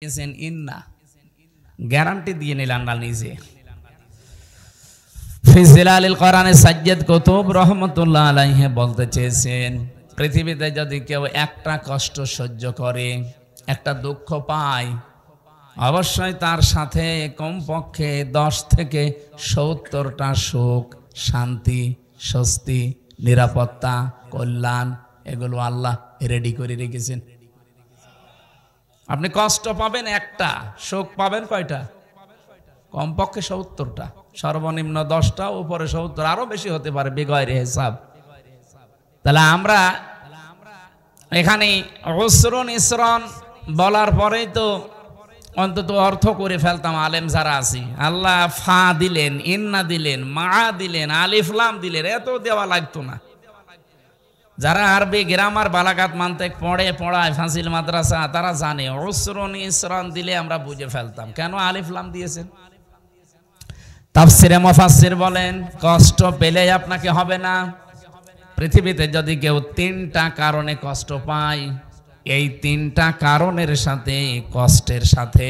ইন্না গ্যারান্টি দিয়ে নিলেন আল্লাহ নিজে। ফিজিলালিল কোরআনে সাজ্জাদ কুতুব রহমাতুল্লাহ আলাইহি বলতে চেয়েছেন, পৃথিবীতে যদি কেউ একটা কষ্ট সহ্য করে, একটা দুঃখ পায়, অবশ্যই তার সাথে কমপক্ষে 10 থেকে 70টা সুখ, শান্তি, স্বস্তি, নিরাপত্তা, কল্যাণ এগুলো আল্লাহ রেডি করে রেখেছেন। আপনি কষ্ট পাবেন একটা, সুখ পাবেন কয়টা? কমপক্ষে 70টা, সর্বনিম্ন 10টা, উপরে 70, আরো বেশি হতে পারে বেগয়রে হিসাব। তাহলে আমরা এখানে উসরুন ইসরান বলার পরেই তো অন্তত অর্থ করে ফেলতাম আলেম যারা আছি। আল্লাহ ফা দিলেন, ইন্না দিলেন, মা দিলেন, আলিফ লাম দিলেন, এত দেওয়া লাগতো না। যারা আরবি গ্রামার বালাগাত মানতেক পড়ায় ফাজিল মাদ্রাসা, তারা জানে উসরুন ইসরান দিলে আমরা বুঝে ফেলতাম কেন আলিফ লাম দিয়েছেন। তাফসিরে মুফাসসির বলেন, কষ্ট পেলে আপনাকে হবে না। পৃথিবীতে যদি কেউ 3টা কারণে কষ্ট পায়, এই 3টা কারণের সাথে, কষ্টের সাথে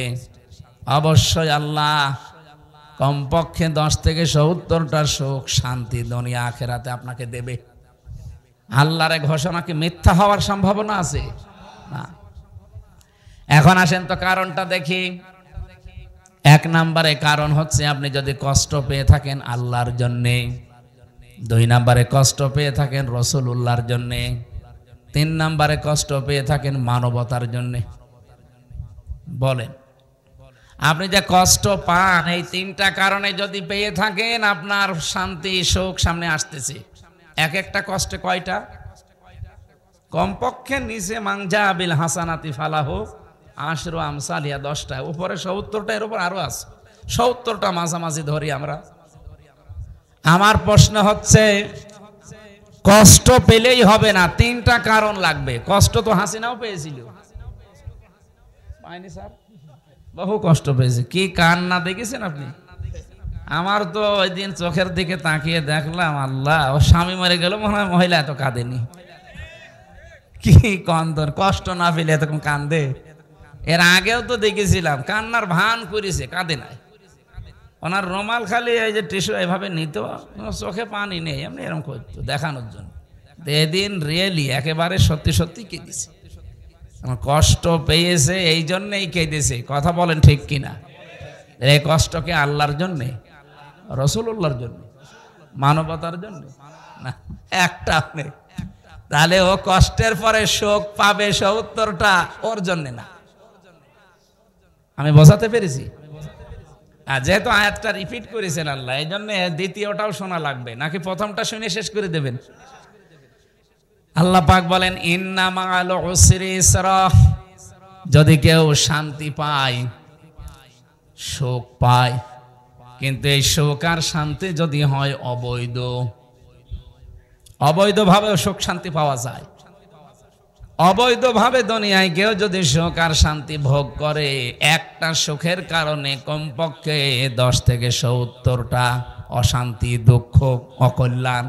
অবশ্যই আল্লাহ কমপক্ষে 10 থেকে 70টা সুখ, শান্তি দুনিয়া আখিরাতে আপনাকে দেবে। আল্লাহর ঘোষণা কি মিথ্যা হওয়ার সম্ভাবনা আছে? না। এখন আসেন তো কারণটা দেখি। 1 নম্বরে কারণ হচ্ছে আপনি যদি কষ্ট পেয়ে থাকেন আল্লাহর জন্যে, 2 নম্বরে কষ্ট পেয়ে থাকেন রাসূলুল্লাহর জন্যে, 3 নম্বরে কষ্ট পেয়ে থাকেন মানবতার জন্যে। বলেন, আপনি যে কষ্ট পান এই 3টা কারণে যদি পেয়ে থাকেন, আপনার শান্তি সুখ সামনে আসতেছে। এক একটা কষ্টে কয়টা? কমপক্ষে নিচে মাংজা বিল হাসানাতি ফালাহু আশরু আমসালিহা, 10টা, উপরে 70টা, এর উপর আরো আছে 70টা, মাঝামাঝি ধরি আমরা। আমার প্রশ্ন হচ্ছে, কষ্ট পেলেই হবে না, 3টা কারণ লাগবে। কষ্ট তো হাসিনাও পেয়েছিল, পায়নি স্যার? বহু কষ্ট পেয়েছে। কি কান্না দেখেছেন আপনি? আমার তো ওই দিন চোখের দিকে তাকিয়ে দেখলাম, আল্লাহ, ও স্বামী মরে গেল, মনে হয় মহিলা এত কাঁদেনি। কি কন্দন, কষ্ট না পেলে এতক্ষণ কান্দে? এর আগেও তো দেখেছিলাম কান্নার ভান করেছে, কাঁদে নাই। ওনার রুমাল খালি এই যে টিস্যু এভাবে নিত, চোখে পানি নেই, এমনি এরকম করতো দেখানোর জন্য। এদিন রিয়েলি একেবারে সত্যি সত্যি কেঁদেছে। কষ্ট পেয়েছে এই জন্যই কেঁদেছে। কথা বলেন ঠিক কিনা? এই কষ্টকে আল্লাহর জন্যে, রাসূলুল্লাহর জন্য, মানবতার জন্য না, একটা নেই। তাহলে ও কষ্টের পরে সুখ পাবে 70টা, ওর জন্য না। আমি বোঝাতে পেরেছি? আর যেহেতু আয়াতটা রিপিট করেছেন আল্লাহ, এই জন্য দ্বিতীয়টাও শোনা লাগবে, নাকি প্রথমটা শুনে শেষ করে দেবেন? আল্লাহ পাক বলেন, ইন্না মাআল উসরি ইসরা। যদি কেউ শান্তি পায়, সুখ পায়, কিন্তু এই সুখ আর শান্তি যদি হয় অবৈধ, অবৈধভাবে সুখ শান্তি পাওয়া যায়। অবৈধভাবে দুনিয়ায় কেউ যদি সুখ আর শান্তি ভোগ করে, একটা সুখের কারণে কমপক্ষে 10 থেকে 70টা অশান্তি, দুঃখ, অকল্যাণ,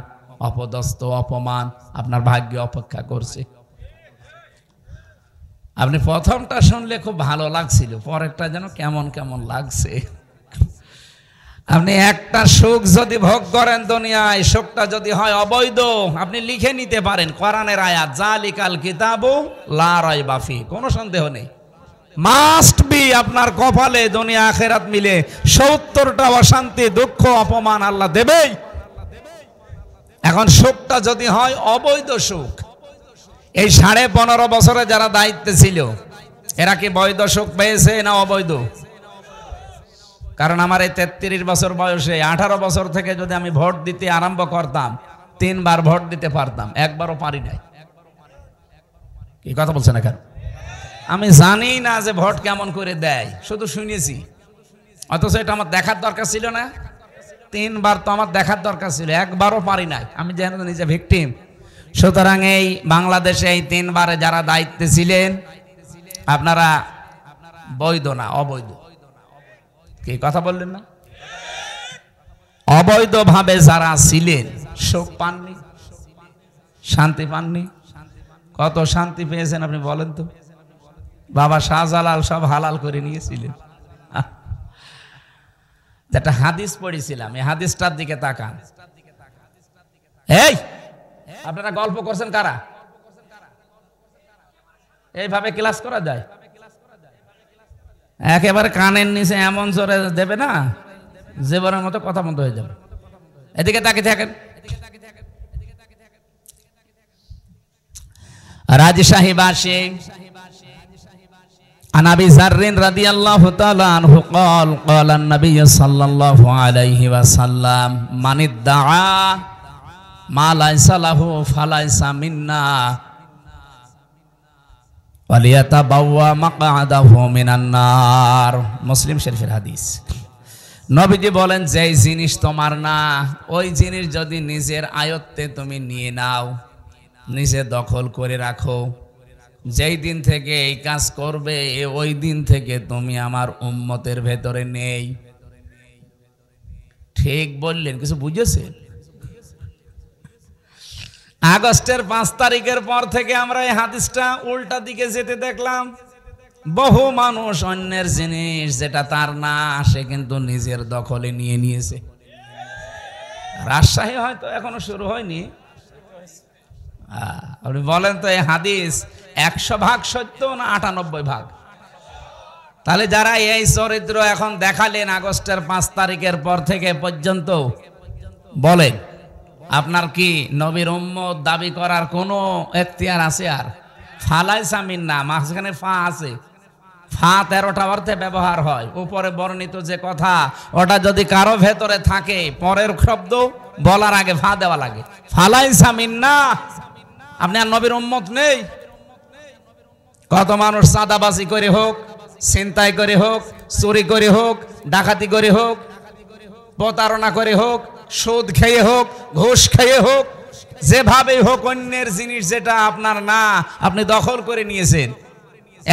অপদস্থ, অপমান আপনার ভাগ্যে অপেক্ষা করছে। আপনি প্রথমটা শুনলে খুব ভালো লাগছিল, পরেরটা যেন কেমন কেমন লাগছে। আপনি একটা সুখ যদি ভোগ করেন দুনিয়ায়, সুখটা যদি হয় অবৈধ, আপনি লিখে নিতে পারেন কোরআনের আয়াত, জালিকাল কিতাবু লা রাইবা ফি, কোনো সন্দেহ নেই। মাস্ট বি আপনার কপালে দুনিয়া আখিরাত মিলে 70টা অশান্তি, দুঃখ, অপমান আল্লাহ দেবেই। এখন সুখটা যদি হয় অবৈধ সুখ, এই 15.5 বছরে যারা দায়িত্বে ছিল, এরা কি বৈধ সুখ পেয়েছে না অবৈধ? কারণ আমার এই 33 বছর বয়সে 18 বছর থেকে যদি আমি ভোট দিতে আরম্ভ করতাম, 3 বার ভোট দিতে পারতাম, একবারও পারি নাই। কি কথা বলছেন না কেন? আমি জানি না যে ভোট কেমন করে দেয়, শুধু শুনেছি। অথচ এটা আমার দেখার দরকার ছিল না? 3 বার তো আমার দেখার দরকার ছিল, একবারও পারি নাই। আমি যেন নিজে ভিকটিম। সুতরাং এই বাংলাদেশে এই 3 বারে যারা দায়িত্বে ছিলেন, আপনারা বৈধ না, অবৈধ। কি কথা বললেন না? অবৈধভাবে যারা ছিলেন, সুখ পাননি, শান্তি পাননি। কত শান্তি পেয়েছেন আপনি বলেন তো? বাবা শাহজালাল সব হালাল করে নিয়েছিলেন। যেটা হাদিস পড়েছিলাম, এই হাদিসটার দিকে তাকান। এই আপনারা গল্প করছেন কারা? এইভাবে ক্লাস করা যায়? একেবারে কানের নিচে এমন জোরে দেবে না, জেবরের মতো কথা বন্ধ হয়ে যাবে। এদিকে তাকিয়ে থাকেন। রাজশাহী বাসী عن ابي ذر رضي الله تعالى عنه قال قال النبي صلى الله عليه وسلم من ادعى ما ليس له فليس منا وليتبوأ مقعده من النار। মুসলিম শরীফের হাদিস। নবীজি বলেন, যেই জিনিস তোমার না ওই জিনিস যদি নিজের আয়ত্তে তুমি নিয়ে নাও, নিজে দখল করে রাখো, যেই দিন থেকে এই কাজ করবে ওই দিন থেকে তুমি আমার উম্মতের ভেতরে নেই। ঠিক বললেন? কিছু বুঝেছেন? আগস্টের 5 তারিখের পর থেকে আমরা এই হাদিসটা উল্টা দিকে যেতে দেখলাম। বহু মানুষ অন্যের জিনিস যেটা তার না সে কিন্তু নিজের দখলে নিয়ে নিয়েছে। রাজশাহী হয়তো এখনো শুরু হয়নি। আপনি বলেন তো এই হাদিস 100 ভাগ সত্য না 98 ভাগ? তাহলে যারা এই চরিত্র এখন দেখালেন আগস্টের 5 তারিখের পর থেকে পর্যন্ত, বলেন আপনার কি নবীর উম্মত দাবি করার কোনো এখতিয়ার আছে? আর ফালাইসা মিন্না, মাঝখানে ফা আছে, ফা 13টা অর্থে ব্যবহার হয়। উপরে বর্ণিত যে কথা ওটা যদি কারো ভেতরে থাকে, পরের শব্দ বলার আগে ফা দেওয়া লাগে। ফালাইসা মিন্না, আপনি আর নবীর উম্মত নেই। কত মানুষ চাঁদাবাজি করে হোক, ছিনতাই করে হোক, চুরি করে হোক, ডাকাতি করে হোক, প্রতারণা করে হোক, সুদ খেয়ে হোক, ঘুষ খেয়ে হোক, যেভাবে হোক অন্যের জিনিস যেটা আপনার না আপনি দখল করে নিয়েছেন।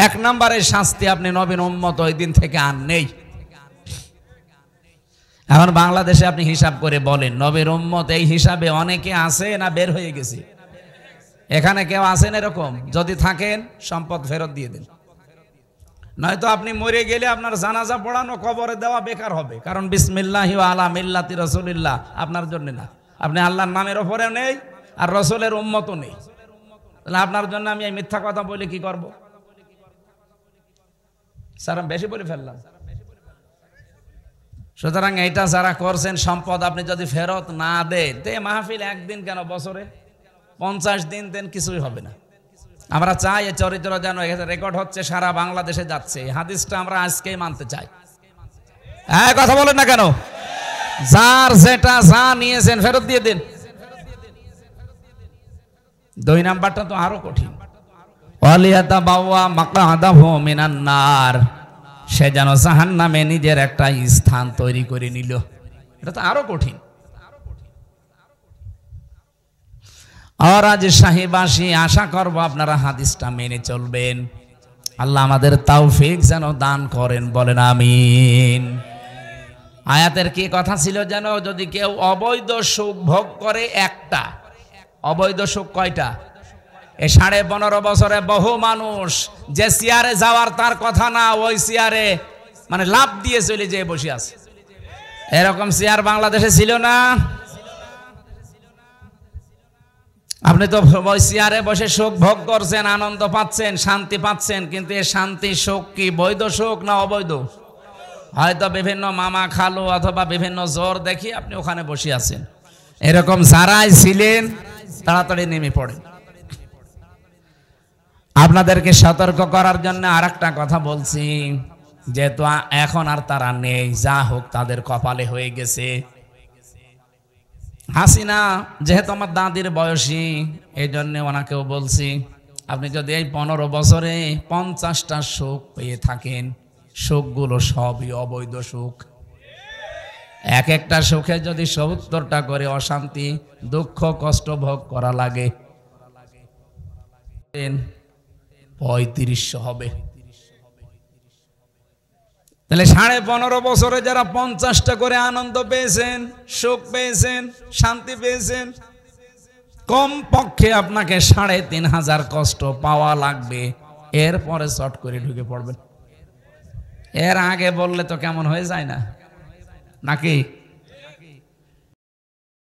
1 নম্বরের শাস্তি, আপনি নবীর উম্মত ওই দিন থেকে আর নেই। এখন বাংলাদেশে আপনি হিসাব করে বলেন, নবীর উম্মত এই হিসাবে অনেকে আছে না বের হয়ে গেছে? এখানে কেউ আছেন এরকম? যদি থাকেন সম্পদ ফেরত দিয়ে দেন, নয়তো আপনি মরে গেলে আপনার জানাজা পড়ানো, কবরে দেওয়া বেকার হবে। কারণ বিসমিল্লাহি ওয়া আলা মিল্লাতি রাসূলিল্লাহ আপনার জন্য না, আপনি আল্লাহর নামের উপরেও নেই আর রাসূলের উম্মতও নেই। তাহলে আপনার জন্য আমি এই মিথ্যা কথা বলে কি করব? স্যার আমি বেশি বলে ফেললাম। সুতরাং এইটা যারা করছেন, সম্পদ আপনি যদি ফেরত না দেন, তে মাহফিল একদিন কেন, বছরে 50 দিন দেন, কিছুই হবে না। আমরা চাই এই চরিত্র যেন রেকর্ড হচ্ছে, সারা বাংলাদেশে যাচ্ছে। হাদিসটা আমরা আজকেই মানতে চাই। হ্যাঁ, কথা বলেন না কেন? যার যেটা যা নিয়েছেন ফেরত দিয়ে দিন। 2 নাম্বারটা তো আরো কঠিন। ওয়ালিয়াতাবাওয়া মাকআদাহু মিনান নার, সে যেন জাহান্নামে নিজের একটা স্থান তৈরি করে নিল। এটা তো আরো কঠিন। আর আজ শাহীবাসী আশা করব আপনারা হাদিসটা মেনে চলবেন। আল্লাহ আমাদের তৌফিক যেন দান করেন, বলেন আমিন। আয়াতের কি কথা ছিল যেন? যদি কেউ অবৈধ সুখ ভোগ করে একটা, অবৈধ সুখ কয়টা? এই 15.5 বছরে বহু মানুষ যে চেয়ারে যাওয়ার তার কথা না, ওই চেয়ারে মানে লাভ দিয়ে চলে যেয়ে বসে আছে। এরকম চেয়ার বাংলাদেশে ছিল না? আপনি তো ওই চেয়ারে বসে সুখ ভোগ করছেন, আনন্দ পাচ্ছেন, শান্তি পাচ্ছেন, কিন্তু এই শান্তি সুখ কি বৈধ সুখ না অবৈধ? হয়তো বিভিন্ন মামা খালু অথবা বিভিন্ন জোর দেখি আপনি ওখানে বসে আছেন। এরকম যারাই ছিলেন তাড়াতাড়ি নেমে পড়েন। আপনাদেরকে সতর্ক করার জন্য আরেকটা কথা বলছি, যেহেতু এখন আর তারা নেই, যা হোক তাদের কপালে হয়ে গেছে। হাসিনা যেহেতু আমার দাদির বয়সী, এই জন্য ওনাকেও বলছি, আপনি যদি এই 15 বছরে 50টা সুখ পেয়ে থাকেন, সুখগুলো সবই অবৈধ সুখ। এক একটা সুখে যদি 70টা করে অশান্তি, দুঃখ, কষ্ট ভোগ করা লাগে, 3500 হবে। তাহলে 15.5 বছরে যারা 50টা করে আনন্দ পেয়েছেন, সুখ পেয়েছেন, শান্তি পেয়েছেন, কম পক্ষে আপনাকে 3500 কষ্ট পাওয়া লাগবে। এরপরে শর্ট করে ঢুকে পড়বেন। এর আগে বললে তো কেমন হয়ে যায় না নাকি?